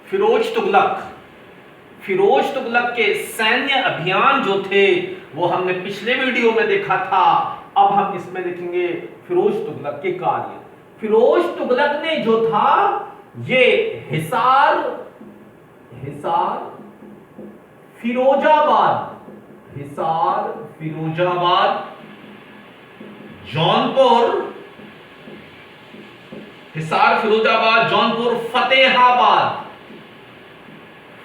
फिरोज तुगलक। फिरोज तुगलक के सैन्य अभियान जो थे वो हमने पिछले वीडियो में देखा था। अब हम इसमें देखेंगे फिरोज तुगलक के कार्य। फिरोज तुगलक ने जो था ये हिसार फिरोजाबाद, हिसार फिरोजाबाद, जौनपुर, हिसार फिरोजाबाद, जौनपुर,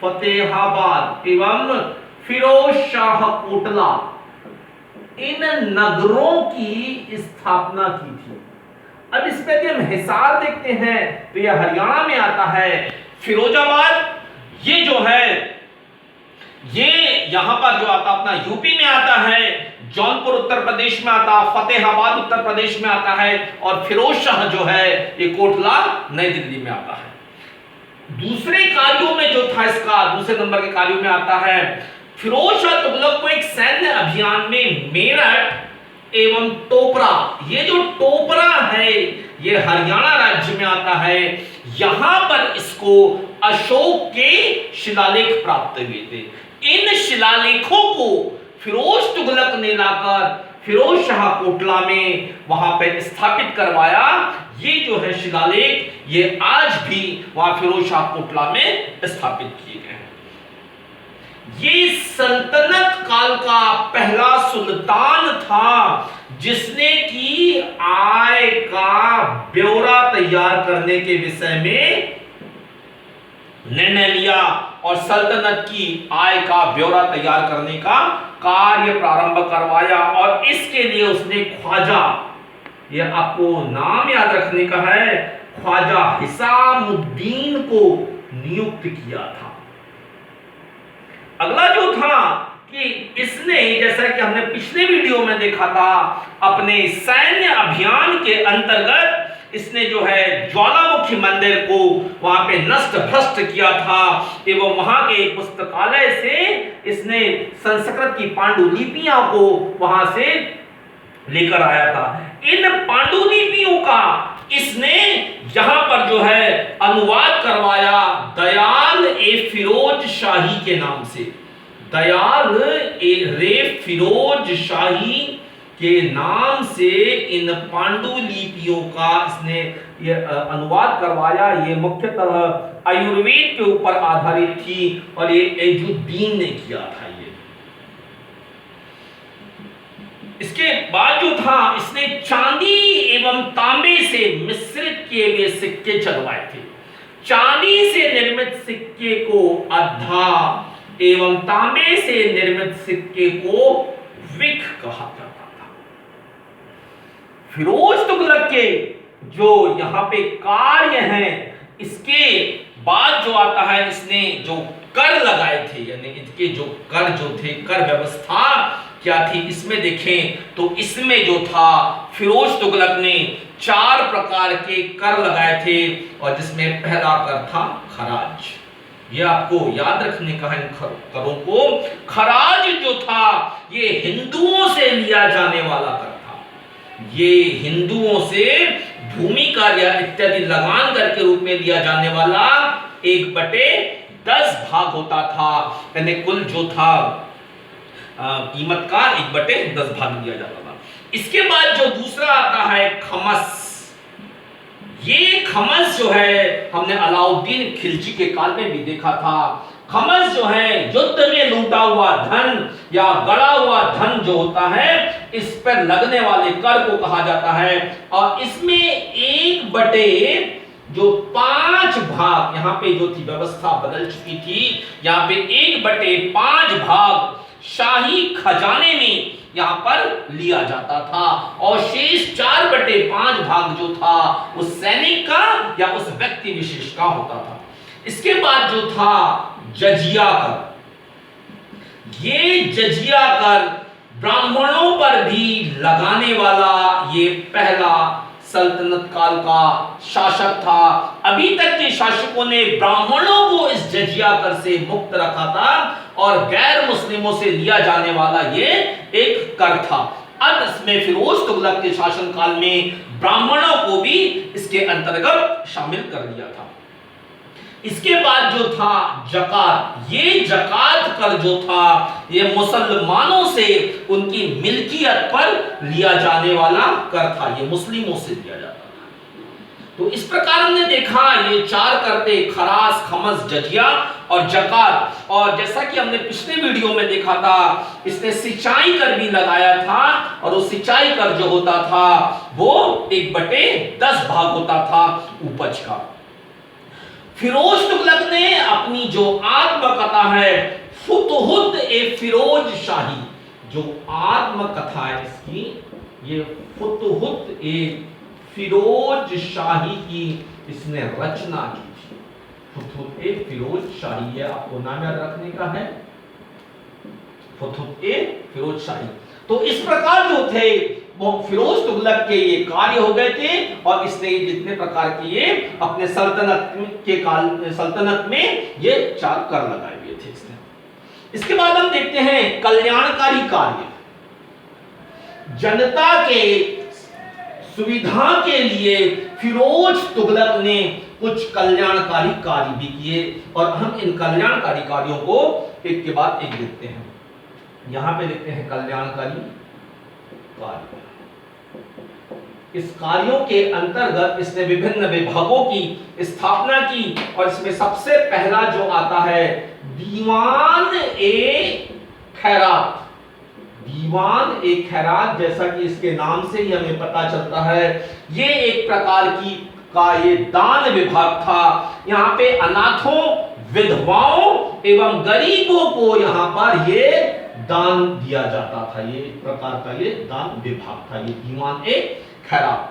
फतेहाबाद एवं फिरोज शाह कोटला, इन नगरों की स्थापना की थी। अब इसमें यदि हम हिसार देखते हैं तो यह हरियाणा में आता है। फिरोजाबाद ये जो है ये यहां पर जो आता अपना यूपी में आता है। जौनपुर उत्तर प्रदेश में आता, फतेहाबाद उत्तर प्रदेश में आता है और फिरोज शाह जो है ये कोटला नई दिल्ली में आता है। दूसरे कार्यों में जो था इसका दूसरे नंबर के कार्यों में आता है फिरोज शाह तुगलक को एक सैन्य अभियान में मेरठ एवं टोपरा, ये जो टोपरा है ये हरियाणा राज्य में आता है। यहां पर इसको अशोक के शिलालेख प्राप्त हुए थे। इन शिलालेखों को फिरोज तुगलक ने लाकर फिरोज शाह कोटला में वहां पर स्थापित करवाया। ये जो है शिलालेख ये आज भी वहां फिरोज शाह कोटला में स्थापित किए गए हैं। ये सल्तनत काल का पहला सुल्तान था जिसने की आय का ब्यौरा तैयार करने के विषय में निर्णय लिया और सल्तनत की आय का ब्यौरा तैयार करने का कार्य प्रारंभ करवाया। और इसके लिए उसने ख्वाजा, ये आपको नाम याद रखने का है, ख्वाजा हिसामुद्दीन को नियुक्त किया था। अगला जो था कि इसने, जैसा कि हमने पिछले वीडियो में देखा था, अपने सैन्य अभियान के अंतर्गत इसने जो है ज्वालामुखी मंदिर को वहां पे नष्ट भ्रष्ट किया था एवं वहां के पुस्तकालय से इसने संस्कृत की पांडुलिपियां को वहां से लेकर आया था। इन पांडुलिपियों का इसने यहां पर जो है अनुवाद करवाया दयाल ए फिरोज शाही के नाम से। दयाल ए रे फिरोज शाही के नाम से इन पांडुलिपियों का इसने ये अनुवाद करवाया। ये मुख्यतः आयुर्वेद के ऊपर आधारित थी और ये एजुद्दीन ने किया था। ये इसके बाद जो था इसने चांदी एवं तांबे से मिश्रित किए हुए सिक्के चलवाए थे। चांदी से निर्मित सिक्के को अद्धा एवं तांबे से निर्मित सिक्के को विख कहा जाता था। फिरोज तुगलक के जो यहां पे कार्य हैं, इसके बाद जो आता है इसने जो कर लगाए थे, यानी इनके जो कर जो थे, कर व्यवस्था क्या थी इसमें देखें तो इसमें जो था फिरोज तुगलक ने 4 प्रकार के कर लगाए थे और जिसमें पहला कर था खराज। ये आपको याद रखने का है इन करों को। खराज जो था ये हिंदुओं से लिया जाने वाला कर था। ये हिंदुओं से भूमि कर या इत्यादि लगान कर के रूप में लिया जाने वाला 1/10 भाग होता था। यानी कुल जो था कीमत का 1/10 भाग लिया जाता था। इसके बाद जो दूसरा आता है खमस। ये खमस जो है हमने अलाउद्दीन खिलजी के काल में भी देखा था। खमस जो है युद्ध में लूटा हुआ धन या गड़ा हुआ धन जो होता है इस पर लगने वाले कर को कहा जाता है। और इसमें 1/5 भाग, यहाँ पे जो थी व्यवस्था बदल चुकी थी, यहाँ पे 1/5 भाग शाही खजाने में यहां पर लिया जाता था और शेष 4/5 भाग जो था उस सैनिक का या उस व्यक्ति विशेष का होता था। इसके बाद जो था जजिया कर। ये जजिया कर ब्राह्मणों पर भी लगाने वाला ये पहला सल्तनत काल का शासक था। अभी तक के शासकों ने ब्राह्मणों को इस जजिया कर से मुक्त रखा था और गैर मुस्लिमों से लिया जाने वाला ये एक कर था। अब इसमें फिरोज तुगलक के शासनकाल में ब्राह्मणों को भी इसके अंतर्गत शामिल कर दिया था। इसके बाद जो था जकात, ये जकात कर जो था ये मुसलमानों से उनकी मिल्कियत पर लिया जाने वाला कर था, ये मुस्लिमों से लिया जाता था। तो इस प्रकार हमने देखा ये चार करते, खरास, खमस, जजिया और जकात। और जैसा कि हमने पिछले वीडियो में देखा था, इसने सिंचाई कर भी लगाया था, और वो सिंचाई कर जो होता था वो 1/10 भाग होता था उपज का। फिरोज तुगलक ने अपनी जो आत्मकथा है फुतुहुत ए फिरोज शाही, जो आत्मकथा है इसकी, ये फुतुहुत ए फिरोज शाही की इसने रचना की थी। फुतुहुत ए फिरोज शाही, ये आपको नाम याद रखने का है, फुतुहुत ए फिरोज शाही। तो इस प्रकार जो थे वो फिरोज तुगलक के ये कार्य हो गए थे, और इसने जितने प्रकार के ये अपने सल्तनत में ये चार कर लगाए हुए थे इसने। इसके बाद हम देखते हैं कल्याणकारी कार्य। जनता के सुविधा के लिए फिरोज तुगलक ने कुछ कल्याणकारी कार्य भी किए, और हम इन कल्याणकारी कार्यों को एक के बाद एक देखते हैं। यहां पे देखते हैं कल्याणकारी कार्य। इस कार्यों के अंतर्गत इसने विभिन्न विभागों की स्थापना की, और इसमें सबसे पहला जो आता है दीवान ए खैरात। दीवान ए खैरात, जैसा कि इसके नाम से ही हमें पता चलता है, ये एक प्रकार की का ये दान विभाग था। यहाँ पे अनाथों, विधवाओं एवं गरीबों को यहाँ पर ये दान दिया जाता था। ये एक प्रकार का ये दान विभाग था, ये दीवान ए खैरात।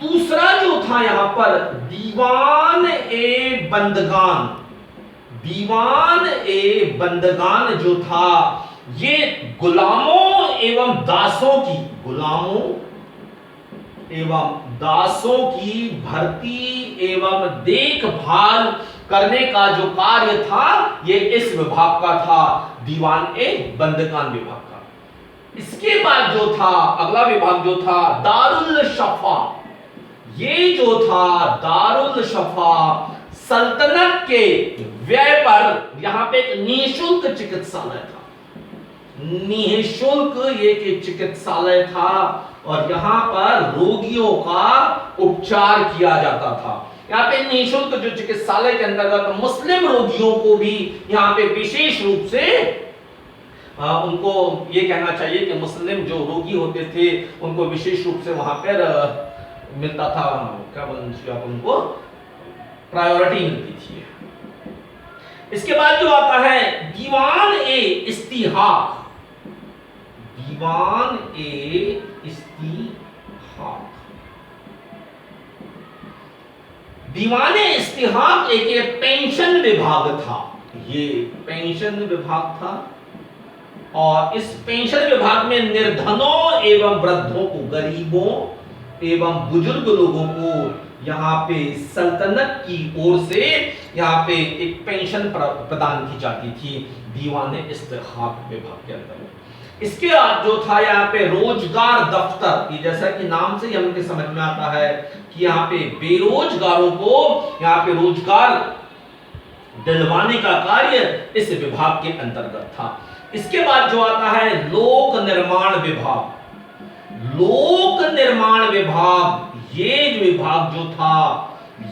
दूसरा जो था यहाँ पर दीवान ए बंदगान। दीवान ए बंदगान जो था ये गुलामों एवं दासों की, गुलामों एवं दासों की भर्ती एवं देखभाल करने का जो कार्य था ये इस विभाग का था, दीवान ए बंदगान विभाग का। इसके बाद जो था अगला विभाग जो था दारुल शफा। ये जो था दारुल शफा सल्तनत के व्यय पर, यहां पे एक निःशुल्क चिकित्सालय था। निःशुल्क ये चिकित्सालय था, और यहां पर रोगियों का उपचार किया जाता था। यहाँ पे निःशुल्क जो चिकित्सालय के अंतर्गत मुस्लिम रोगियों को भी यहाँ पे विशेष रूप से उनको ये कहना चाहिए कि मुस्लिम जो रोगी होते थे उनको विशेष रूप से वहां पर मिलता था, क्या बोलते हैं, उनको प्रायोरिटी मिलती थी। इसके बाद जो आता है दीवान ए इस्तिहाक। दीवान ए इस्तिहाक। दीवान ए इस्तिहाक एक पेंशन विभाग था। ये पेंशन विभाग था, और इस पेंशन विभाग में निर्धनों एवं वृद्धों को, गरीबों एवं बुजुर्ग लोगों को यहाँ पे सल्तनत की ओर से यहाँ पे एक पेंशन प्रदान की जाती थी दीवान इस्तिहाक विभाग के अंदर। इसके बाद जो था यहाँ पे रोजगार दफ्तर, ये जैसा कि नाम से ही हमें समझ में आता है कि यहाँ पे बेरोजगारों को यहाँ पे रोजगार दिलवाने का कार्य इस विभाग के अंतर्गत था। इसके बाद जो आता है लोक निर्माण विभाग। लोक निर्माण विभाग, ये विभाग जो था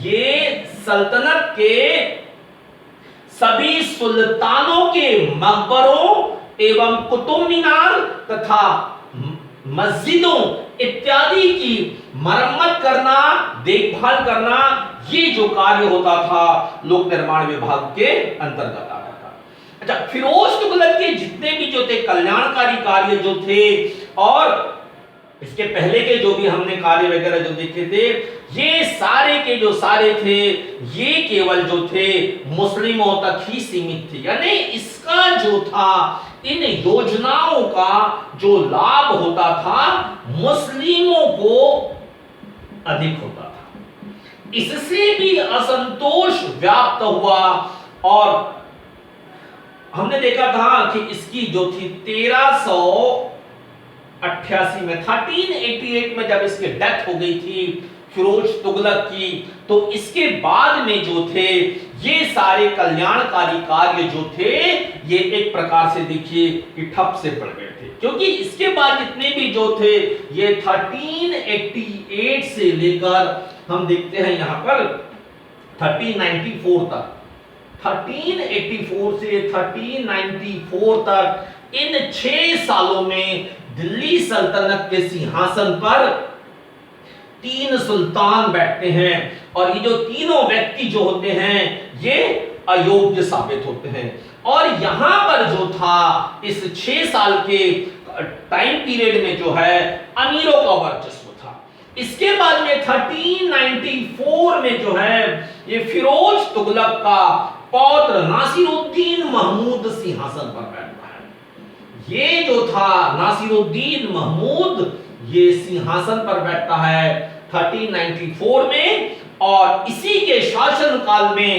ये सल्तनत के सभी सुल्तानों के मकबरों एवं कुतुब मीनार तथा मस्जिदों इत्यादि की मरम्मत करना, देखभाल करना, ये जो कार्य होता था लोक निर्माण विभाग के अंतर्गत आता था। अच्छा, फिरोज तुगलक के जितने भी जो थे कल्याणकारी कार्य जो थे, और इसके पहले के जो भी हमने कार्य वगैरह जो देखे थे, ये सारे के जो सारे थे ये केवल जो थे मुस्लिमों तक ही सीमित थे। यानी इसका जो था, इन योजनाओं का जो लाभ होता था मुस्लिमों को अधिक होता था। इससे भी असंतोष व्याप्त हुआ, और हमने देखा था कि इसकी जो थी 1388 में 1388 में जब इसकी डेथ हो गई थी फिरोज तुगलक की, तो इसके बाद में जो थे ये सारे कल्याणकारी कार्य जो थे ये एक प्रकार से देखिए कि ठप से पड़ गए थे, क्योंकि इसके बाद जितने भी जो थे ये 1388 से लेकर हम देखते हैं यहां पर 1394 तक, 1384 से 1394 तक इन 6 सालों में दिल्ली सल्तनत के सिंहासन पर 3 सुल्तान बैठते हैं और ये जो तीनों व्यक्ति जो होते हैं ये अयोग्य साबित होते हैं। और यहां पर जो था इस 6 साल के टाइम पीरियड में जो है अमीरों का वर्चस्व था। इसके बाद में 1394 में जो है ये फिरोज तुगलक का पौत्र नासिरुद्दीन महमूद सिंहासन पर बैठता है। ये जो था नासिरुद्दीन महमूद ये सिंहासन पर बैठता है 1394 में, और इसी के शासनकाल में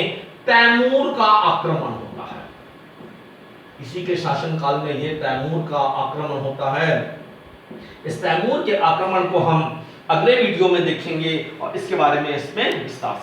तैमूर का आक्रमण होता है। इसी के शासनकाल में ये तैमूर का आक्रमण होता है। इस तैमूर के आक्रमण को हम अगले वीडियो में देखेंगे और इसके बारे में इसमें विस्तार से